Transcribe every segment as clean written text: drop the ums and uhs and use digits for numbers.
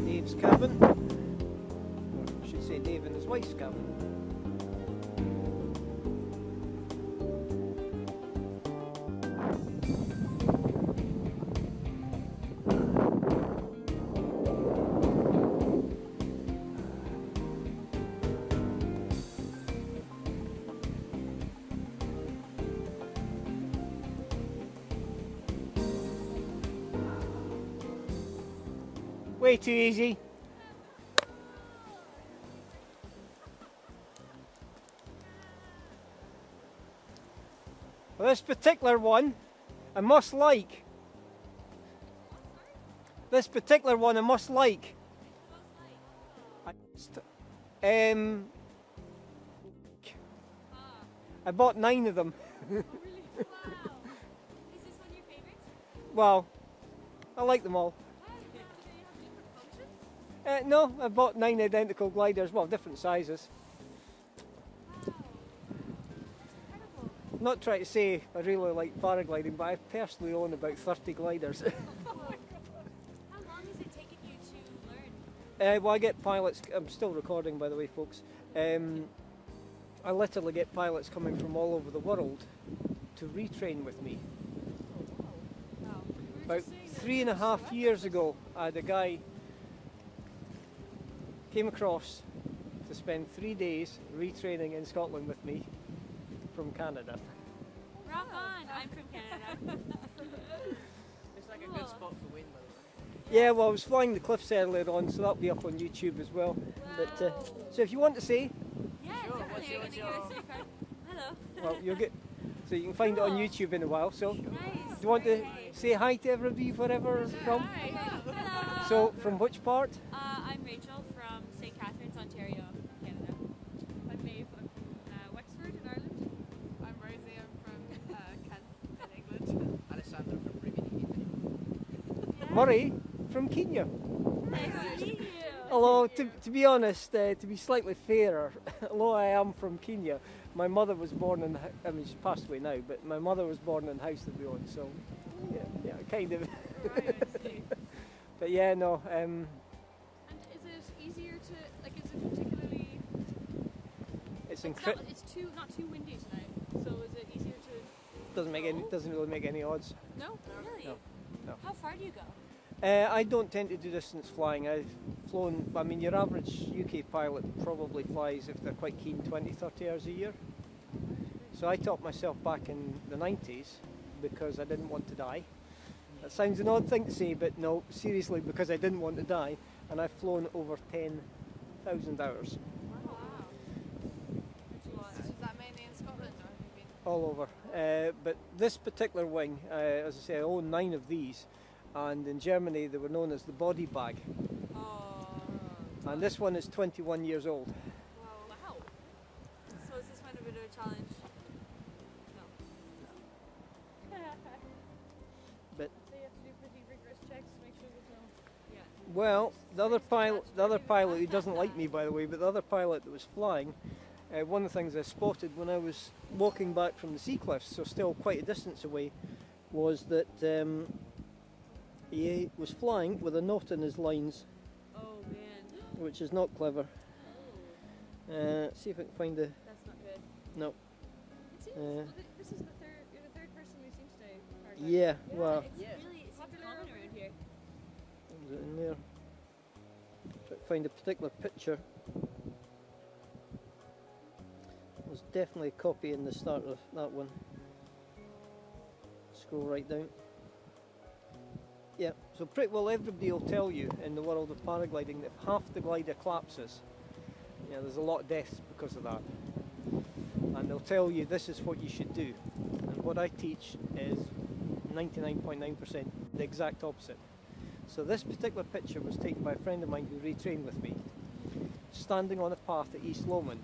Dave's cabin, or I should say Dave and his wife's cabin. Way too easy. Well, this particular one, I must like. This particular one, I must like. I bought 9 of them. Oh, really? Wow. Is this one your favorite? Well, I like them all. Do they have different functions? No, I bought 9 identical gliders, well, different sizes. Wow. That's incredible. I'm not trying to say I really like paragliding, but I personally own about 30 gliders. Oh my God. How long has it taken you to learn? Well, I get pilots, I'm still recording by the way, folks. I literally get pilots coming from all over the world to retrain with me. Wow. About 3.5 years ago, I had a guy came across to spend 3 days retraining in Scotland with me from Canada. Rock on! I'm from Canada. It's like a good spot for wind, by the way. Yeah, well, I was flying the cliffs earlier on, so that'll be up on YouTube as well. But so if you want to say, Yeah, Sure, definitely. what's Are you your- gonna give us a card? Hello. well, you'll get. So you can find it on YouTube in a while. So, do Nice. you want to say hi to everybody, wherever you're from? Hello. So, from which part? I'm Rachel from St. Catharines, Ontario, Canada. I'm Maeve. I'm from Wexford in Ireland. I'm Rosie. I'm from Kent in England. Alessandro from Rimini, Italy. Murray from Kenya. Nice to meet you. Although, to be honest, to be slightly fairer, although I am from Kenya, my mother was born in, I mean, she's passed away now, but my mother was born in the house that we own, so yeah, kind of. Right, I see. But yeah, no, And is it easier to, like, is it particularly, it's it's not too windy tonight, so is it easier to, doesn't really make any odds. no? Really? No. How far do you go? I don't tend to do distance flying. I've flown, I mean, your average UK pilot probably flies, if they're quite keen, 20, 30 hours a year. So I taught myself back in the 90s because I didn't want to die. That sounds an odd thing to say, but no, seriously, because I didn't want to die. And I've flown over 10,000 hours Wow. That's a lot. Is that mainly in Scotland, or have you been? all over. But this particular wing, as I say, I own 9 of these. And in Germany, they were known as the body bag. Oh. And this one is 21 years old. Wow. So is this one a bit of a challenge? No. But So you have to do pretty rigorous checks to make sure there's no... Yeah. well, the other pilot who doesn't like me, by the way, but the other pilot that was flying, one of the things I spotted when I was walking back from the sea cliffs, so still quite a distance away, was that he was flying with a knot in his lines, Oh man. which is not clever. See if I can find the. That's not good. No. It seems, this is you're the third person we've seen today. Paragliding. Yeah, well, It's Yeah. really it's Popular common around around here. is it in there? Try to find a particular picture. There's definitely a copy in the start of that one. Scroll right down. Yeah, so pretty well everybody will tell you in the world of paragliding that if half the glider collapses, there's a lot of deaths because of that. And they'll tell you this is what you should do. And what I teach is 99.9% the exact opposite. So this particular picture was taken by a friend of mine who retrained with me, standing on a path at East Lomond.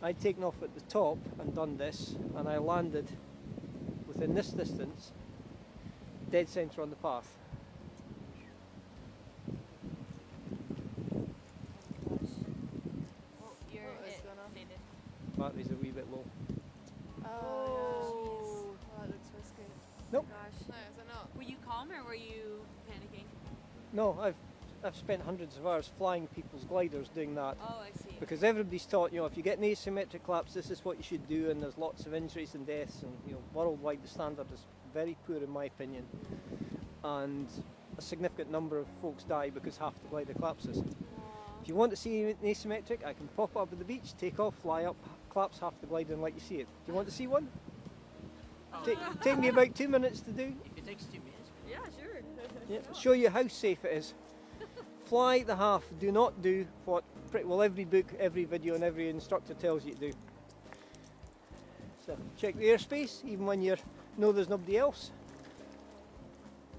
I'd taken off at the top and done this, and I landed within this distance, dead centre on the path. batteries are a wee bit low. Oh, that looks risky. Nope. Gosh. No, is it not? Were you calm or were you panicking? No, I've spent hundreds of hours flying people's gliders doing that. Oh, I see. Because everybody's taught, you know, if you get an asymmetric collapse, this is what you should do, and there's lots of injuries and deaths, and you know, worldwide the standard is very poor in my opinion, and a significant number of folks die because half the glider collapses. If you want to see an asymmetric, I can pop up at the beach, take off, fly up, collapse half the glider and let you see it. Do you want to see one? Take me about 2 minutes to do. If it takes 2 minutes. Yeah, sure. Yeah, show you how safe it is. Fly the half, do not do what pretty well every book, every video and every instructor tells you to do. So check the airspace even when you know there's nobody else.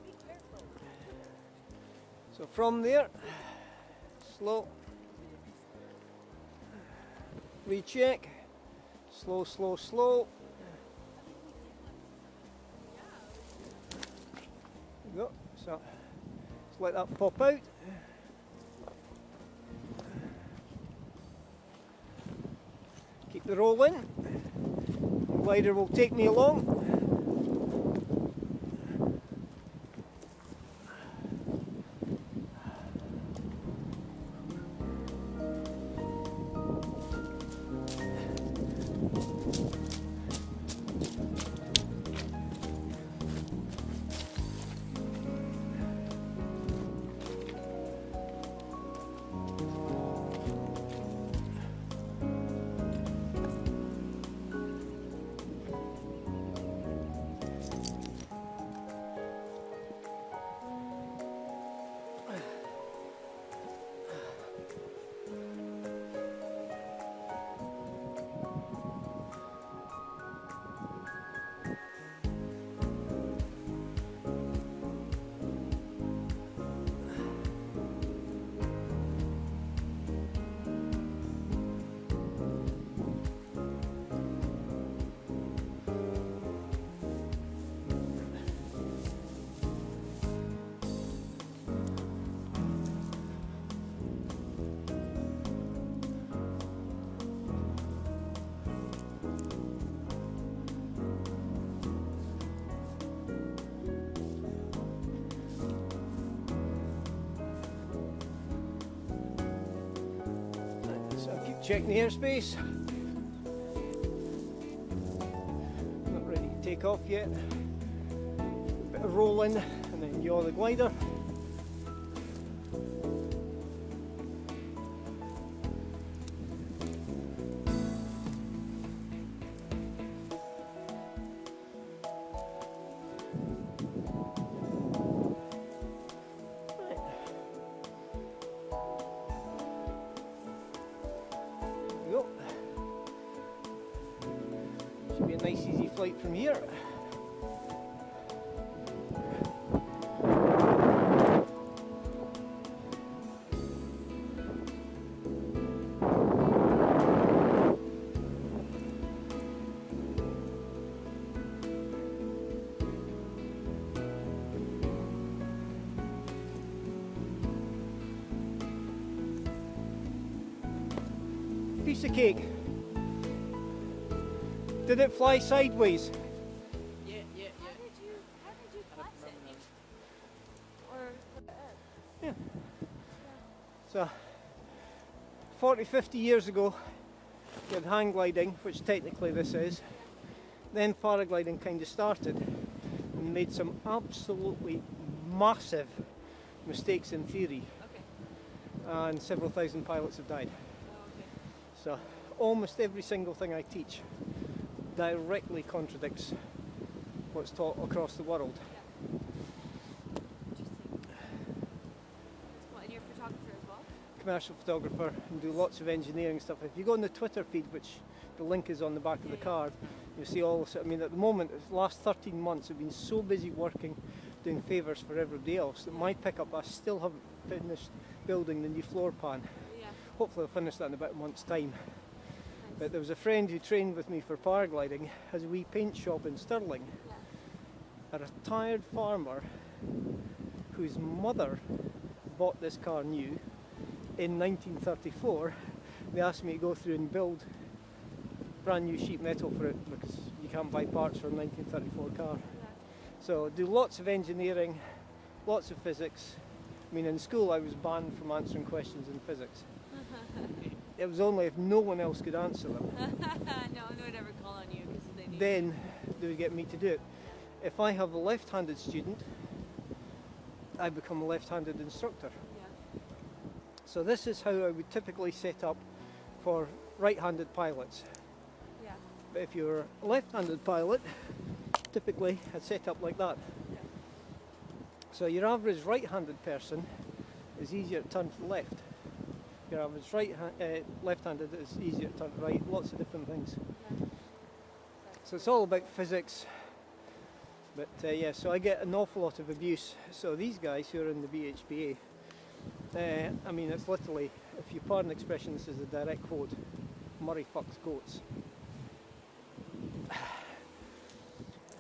Be careful. So from there, slow, recheck, slow, slow, slow. There you go. So just let that pop out. Keep the roll in. The glider will take me along. So keep checking the airspace. Not ready to take off yet. Bit of roll in and then yaw the glider. Go. Should be a nice easy flight from here. Piece of cake. Did it fly sideways? Yeah. How did you collapse it? Or So 40, 50 years ago you had hang gliding, which technically this is. Then paragliding kind of started and made some absolutely massive mistakes in theory, okay. and several thousand pilots have died. Oh, okay. So almost every single thing I teach directly contradicts what's taught across the world. Interesting. That's cool. And you're a photographer as well? Commercial photographer and do lots of engineering stuff. If you go on the Twitter feed, which the link is on the back of the card, you'll see all this. I mean, at the moment, the last 13 months I've been so busy working, doing favours for everybody else, that my pickup, I still haven't finished building the new floor pan. Yeah. Hopefully I'll finish that in about a month's time. Nice. But there was a friend who trained with me for paragliding, has a wee paint shop in Stirling. Yeah. A retired farmer whose mother bought this car new in 1934. They asked me to go through and build brand new sheet metal for it because you can't buy parts for a 1934 car. Yeah. So do lots of engineering, lots of physics. I mean, in school I was banned from answering questions in physics. It was only if no one else could answer them, No one would ever call on you because they knew. then they would get me to do it. If I have a left-handed student, I become a left-handed instructor. Yeah. So this is how I would typically set up for right-handed pilots. Yeah. But if you're a left-handed pilot, typically I'd set up like that. Yeah. So your average right-handed person is easier to turn to the left. Your average left-handed is easier to turn to right. Lots of different things. Yeah. So it's all about physics. But yeah, so I get an awful lot of abuse. So these guys who are in the BHPA, I mean, it's literally, if you pardon the expression, this is a direct quote, Murray fucks goats.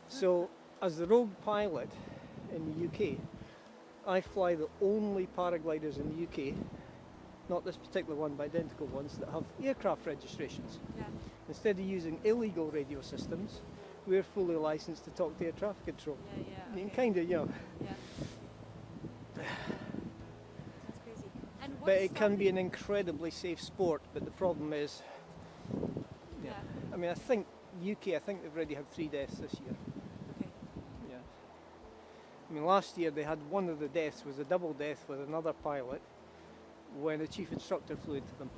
So, as the rogue pilot in the UK, I fly the only paragliders in the UK, not this particular one, but identical ones, that have aircraft registrations. Yeah. Instead of using illegal radio systems, we're fully licensed to talk to air traffic control. Yeah. Yeah. You can Okay. kind of, you know, Yeah. That's crazy. And but what's it can be an stopping- incredibly safe sport, but the problem is, Yeah. I mean, I think they've already had 3 deaths this year. Okay. Yeah. I mean, last year they had one of the deaths was a double death with another pilot when a chief instructor flew into them.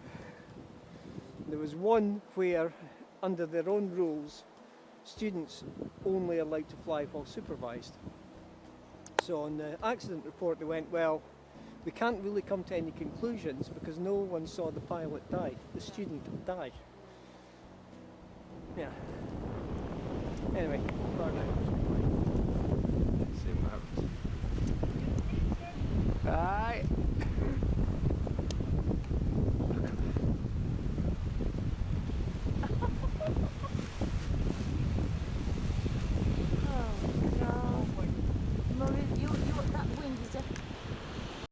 There was one where, under their own rules, students only allowed to fly while supervised. So on the accident report they went, well, we can't really come to any conclusions because no one saw the pilot die, the student die. Yeah. Anyway,